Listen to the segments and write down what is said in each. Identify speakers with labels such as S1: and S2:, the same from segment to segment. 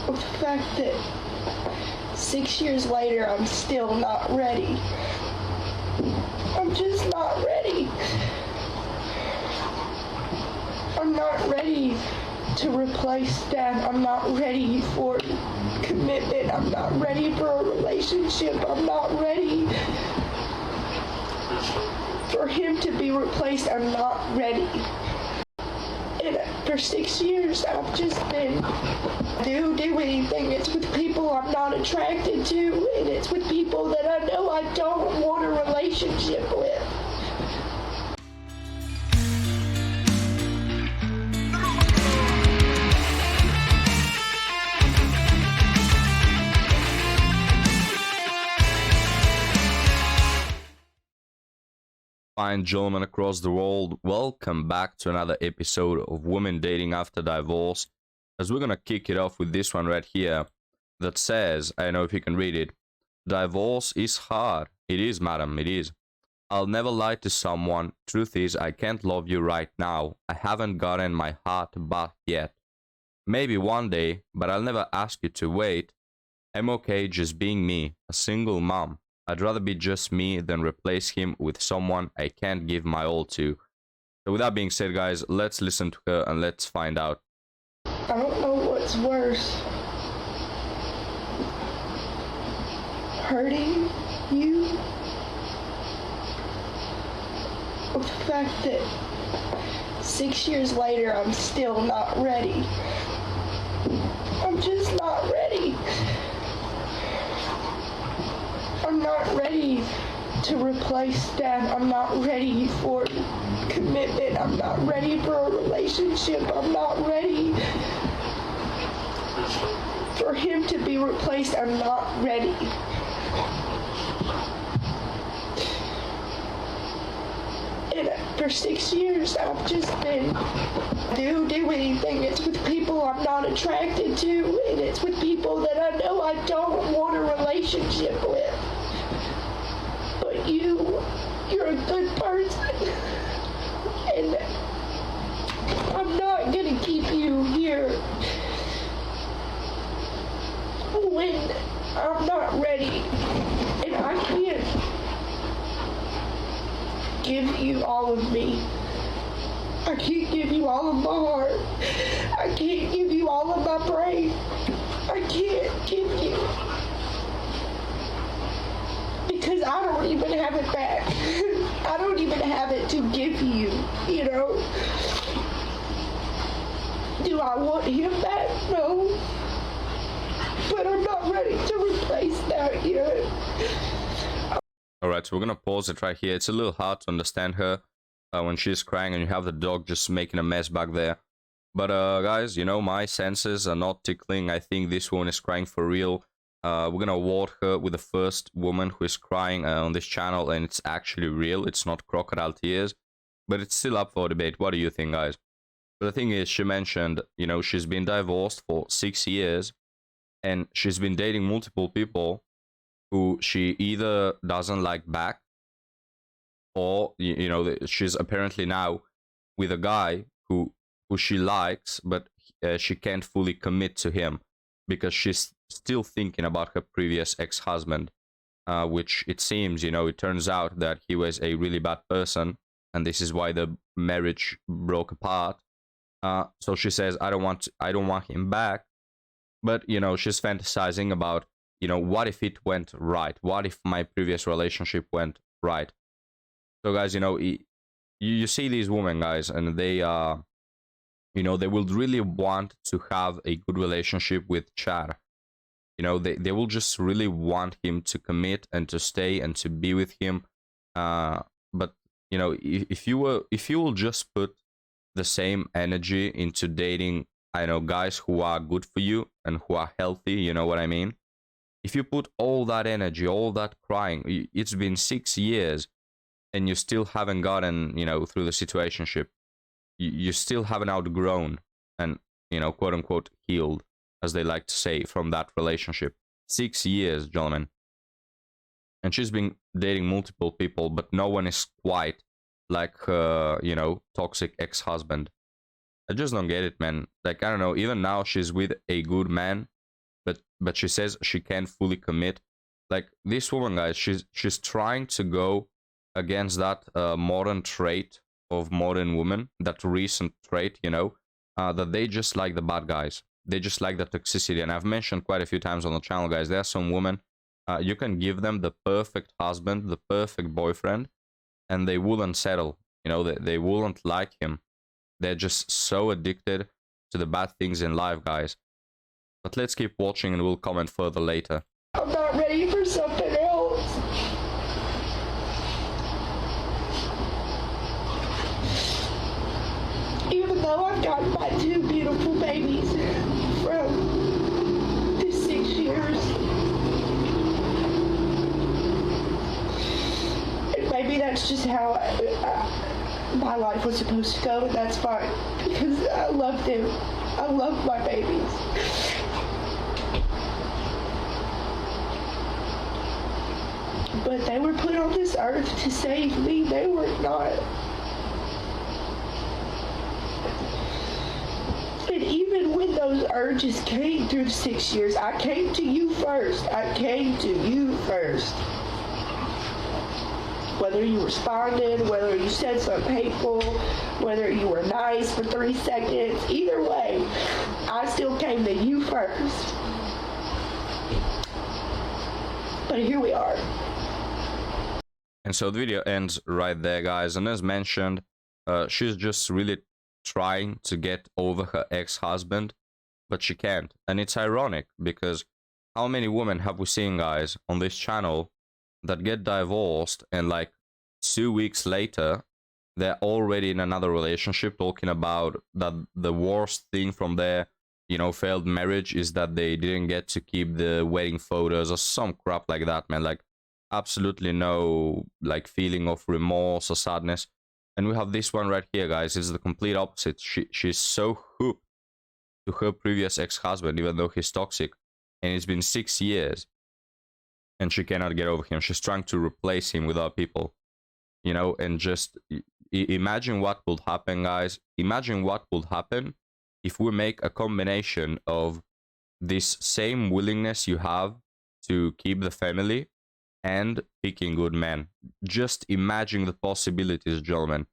S1: The fact that 6 years later I'm still not ready. I'm just not ready. I'm not ready to replace Dad. I'm not ready for commitment. I'm not ready for a relationship. I'm not ready for him to be replaced. I'm not ready. And for 6 years, I've just been do anything. It's with people I'm not attracted to, and it's with people that I know I don't want a relationship with.
S2: Fine gentlemen across the world, welcome back to another episode of Women Dating After Divorce. As we're gonna kick it off with this one right here that says, I don't know if you can read it, divorce is hard. It is, madam, it is. I'll never lie to someone. Truth is, I can't love you right now. I haven't gotten my heart back yet. Maybe one day, but I'll never ask you to wait. I'm okay just being me, a single mom. I'd rather be just me than replace him with someone I can't give my all to. So with that being said, guys, let's listen to her and let's find out.
S1: I don't know what's worse. Hurting you? Or the fact that 6 years later I'm still not ready. I'm just not ready. I'm not ready to replace Dad. I'm not ready for commitment. I'm not ready for a relationship. I'm not ready for him to be replaced. I'm not ready. And for 6 years, I've just been do anything. It's with people I'm not attracted to, and it's with people that I know I don't want a relationship with. But you're a good person, and I'm not gonna keep you here when I'm not ready, and I can't give you all of me. I can't give you all of my heart. I can't give you all of my brain. I can't give you, because I don't even have it back. I don't even have it to give you, you know? Do I want him back? No. But I'm not ready to replace that yet.
S2: Alright, so we're gonna pause it right here. It's a little hard to understand her when she's crying and you have the dog just making a mess back there. But guys, you know, my senses are not tickling. I think this woman is crying for real. We're gonna award her with the first woman who is crying on this channel, and it's actually real. It's not crocodile tears, but it's still up for debate. What do you think, guys? But the thing is, she mentioned, you know, she's been divorced for 6 years, and she's been dating multiple people who she either doesn't like back, or you know, she's apparently now with a guy who she likes, but she can't fully commit to him because she's still thinking about her previous ex-husband, which it seems, you know, it turns out that he was a really bad person, and this is why the marriage broke apart. So she says, I don't want him back, but you know, she's fantasizing about, you know, what if it went right? What if my previous relationship went right? So guys, you know, you see these women, guys, and they are, you know, they will really want to have a good relationship with Chad. You know, they will just really want him to commit and to stay and to be with him. But you know, if you will just put the same energy into dating, I know, guys who are good for you and who are healthy, you know what I mean? If you put all that energy, all that crying, it's been 6 years and you still haven't gotten, you know, through the situationship. You still haven't outgrown and, you know, quote unquote healed, as they like to say, from that relationship. 6 years, gentlemen. And she's been dating multiple people, but no one is quite like her, you know, toxic ex-husband. I just don't get it, man. Like, I don't know, even now she's with a good man, but she says she can't fully commit. Like this woman, guys, she's trying to go against that modern trait of modern women, that recent trait, you know, that they just like the bad guys. They just like the toxicity. And I've mentioned quite a few times on the channel, guys, there are some women, you can give them the perfect husband, the perfect boyfriend, and they wouldn't settle. You know, they wouldn't like him. They're just so addicted to the bad things in life, guys. But let's keep watching and we'll comment further later.
S1: I'm not ready for something else. Even though I've gotten my 2 beautiful babies from this 6 years. And maybe that's just how my life was supposed to go, and that's fine. Because I love them. I love my babies. But they were put on this earth to save me. They were not. And even when those urges came through the 6 years, I came to you first. I came to you first. Whether you responded, whether you said something hateful, whether you were nice for 3 seconds, either way, I still came to you first. But here we are.
S2: And so the video ends right there, guys. And as mentioned, she's just really trying to get over her ex-husband, but she can't. And it's ironic because how many women have we seen, guys, on this channel that get divorced and like 2 weeks later, they're already in another relationship, talking about that the worst thing from their, you know, failed marriage is that they didn't get to keep the wedding photos or some crap like that, man. Like, absolutely no like feeling of remorse or sadness. And we have this one right here, guys. It's the complete opposite. She's so hooked to her previous ex-husband, even though he's toxic, and it's been 6 years and she cannot get over him. She's trying to replace him with other people, you know. And just imagine what would happen, guys. Imagine what would happen if we make a combination of this same willingness you have to keep the family and picking good men. Just imagine the possibilities, gentlemen.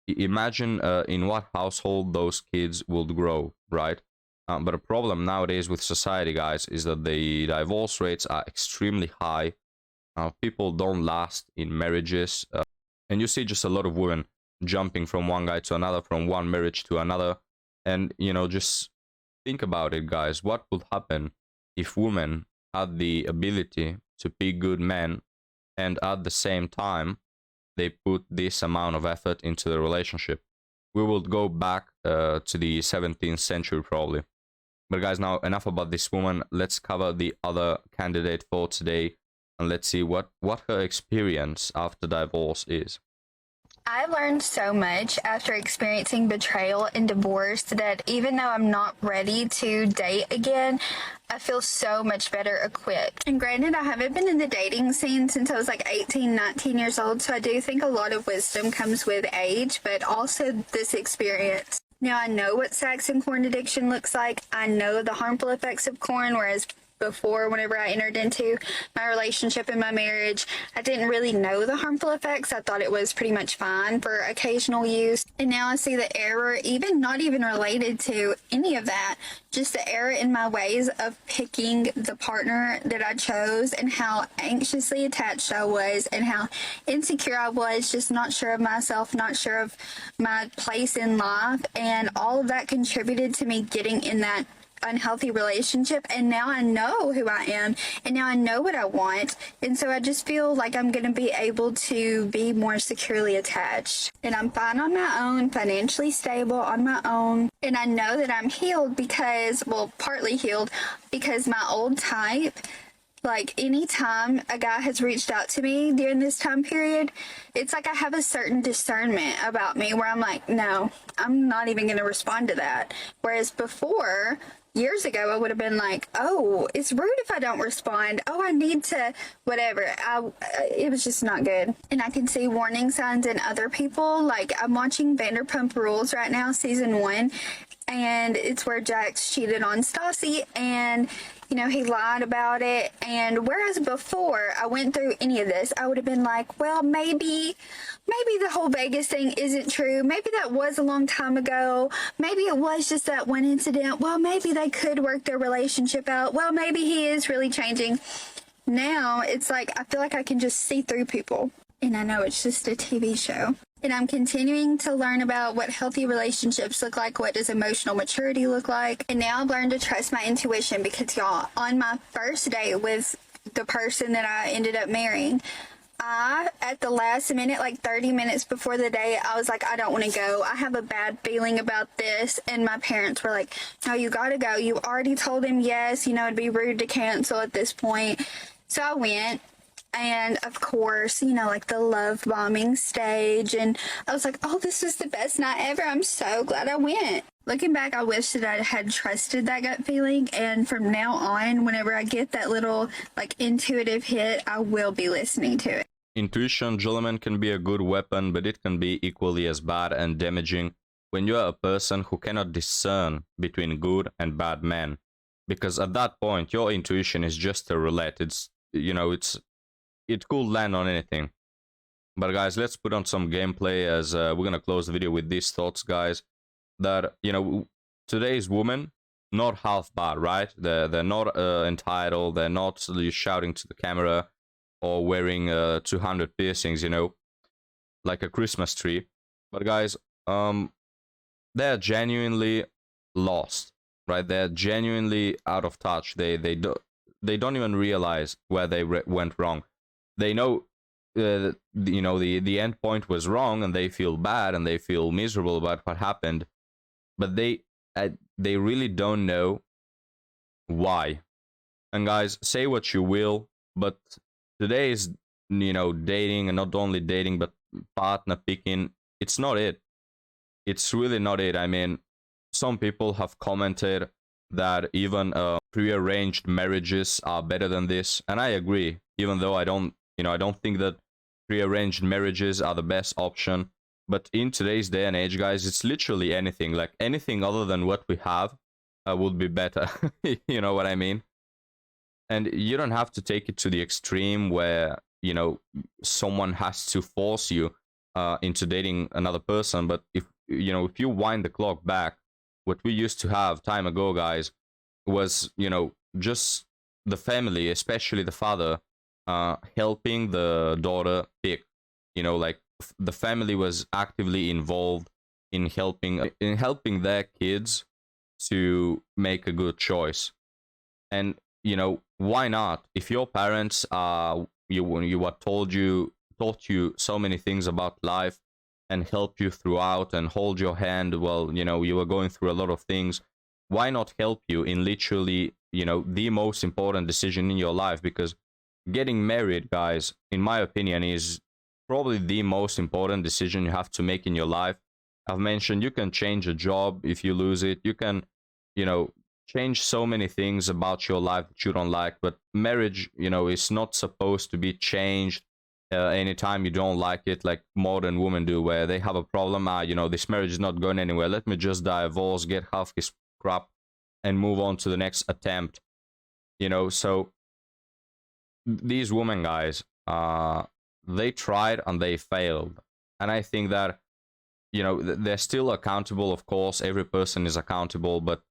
S2: Imagine in what household those kids would grow, right? But the problem nowadays with society, guys, is that the divorce rates are extremely high. People don't last in marriages. And you see just a lot of women jumping from one guy to another, from one marriage to another. And, you know, just think about it, guys. What would happen if women had the ability to pick good men, and at the same time they put this amount of effort into the relationship? We will go back to the 17th century probably. But guys, now enough about this woman. Let's cover the other candidate for today, and let's see what her experience after divorce is.
S3: I've learned so much after experiencing betrayal and divorce that even though I'm not ready to date again, I feel so much better equipped. And granted, I haven't been in the dating scene since I was like 18, 19 years old, so I do think a lot of wisdom comes with age, but also this experience. Now, I know what sex and corn addiction looks like. I know the harmful effects of corn, whereas before, whenever I entered into my relationship and my marriage, I didn't really know the harmful effects. I thought it was pretty much fine for occasional use. And now I see the error, even not even related to any of that, just the error in my ways of picking the partner that I chose, and how anxiously attached I was, and how insecure I was, just not sure of myself, not sure of my place in life. And all of that contributed to me getting in that unhealthy relationship. And now I know who I am, and now I know what I want, and so I just feel like I'm going to be able to be more securely attached. And I'm fine on my own, financially stable on my own, and I know that I'm healed because, well, partly healed because my old type, like anytime a guy has reached out to me during this time period, it's like I have a certain discernment about me where I'm like, no, I'm not even going to respond to that. Whereas before, years ago, I would have been like, oh, it's rude if I don't respond. Oh, I need to, whatever. It was just not good. And I can see warning signs in other people. Like, I'm watching Vanderpump Rules right now, season 1. and it's where Jax cheated on Stassi, and you know, he lied about it. And whereas before I went through any of this, I would have been like, well, maybe the whole Vegas thing isn't true. Maybe that was a long time ago. Maybe it was just that one incident. Well, maybe they could work their relationship out. Well, maybe he is really changing. Now it's like I feel like I can just see through people, and I know it's just a TV show. And I'm continuing to learn about what healthy relationships look like, what does emotional maturity look like. And now I've learned to trust my intuition, because y'all, on my first date with the person that I ended up marrying, at the last minute, like 30 minutes before the date, I was like, I don't want to go. I have a bad feeling about this. And my parents were like, no, you got to go. You already told him yes. You know, it'd be rude to cancel at this point. So I went. And of course, you know, like the love bombing stage. And I was like, oh, this was the best night ever. I'm so glad I went. Looking back, I wish that I had trusted that gut feeling. And from now on, whenever I get that little like intuitive hit, I will be listening to it.
S2: Intuition, gentlemen, can be a good weapon, but it can be equally as bad and damaging when you are a person who cannot discern between good and bad men. Because at that point, your intuition is just a roulette. It's, you know, it could land on anything. But guys, let's put on some gameplay, as we're gonna close the video with these thoughts, guys. That, you know, today's women, not half bad, right? They're not entitled. They're not shouting to the camera or wearing 200 piercings, you know, like a Christmas tree. But guys, they're genuinely lost, right? They're genuinely out of touch. They don't even realize where they went wrong. They know, you know, the end point was wrong, and they feel bad and they feel miserable about what happened, but they really don't know why. And guys, say what you will, but today's, you know, dating, and not only dating, but partner picking, it's not it. It's really not it. I mean, some people have commented that even prearranged marriages are better than this, and I agree. Even though I don't think that prearranged marriages are the best option. But in today's day and age, guys, it's literally anything. Like anything other than what we have would be better. You know what I mean? And you don't have to take it to the extreme where, you know, someone has to force you into dating another person. But if you wind the clock back, what we used to have time ago, guys, was, you know, just the family, especially the father, helping the daughter pick. You know, like the family was actively involved in helping their kids to make a good choice. And, you know, why not? If your parents taught you so many things about life and help you throughout and hold your hand while, you know, you were going through a lot of things, why not help you in literally, you know, the most important decision in your life? Because getting married, guys, in my opinion, is probably the most important decision you have to make in your life. I've mentioned you can change a job if you lose it. You can, you know, change so many things about your life that you don't like. But marriage, you know, is not supposed to be changed anytime you don't like it, like modern women do, where they have a problem. You know, this marriage is not going anywhere. Let me just divorce, get half his crap, and move on to the next attempt. You know, so these women, guys, they tried and they failed. And I think that, you know, they're still accountable. Of course, every person is accountable. But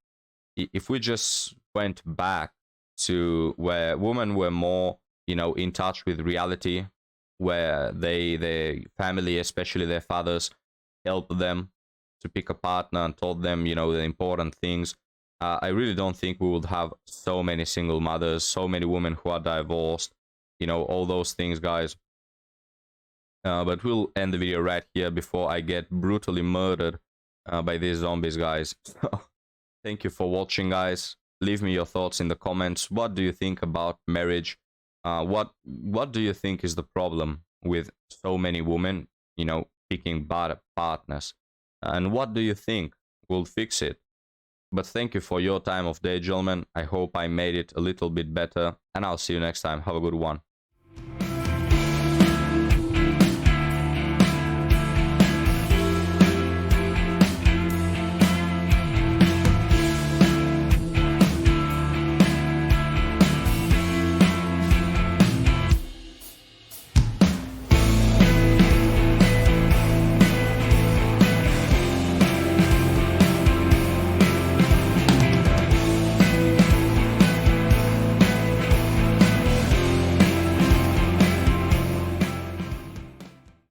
S2: if we just went back to where women were more, you know, in touch with reality, where their family, especially their fathers, helped them to pick a partner and told them, you know, the important things, I really don't think we would have so many single mothers, so many women who are divorced, you know, all those things, guys. But we'll end the video right here before I get brutally murdered by these zombies, guys. So, thank you for watching, guys. Leave me your thoughts in the comments. What do you think about marriage? What do you think is the problem with so many women, you know, picking bad partners? And what do you think will fix it? But thank you for your time of day, gentlemen. I hope I made it a little bit better, and I'll see you next time. Have a good one.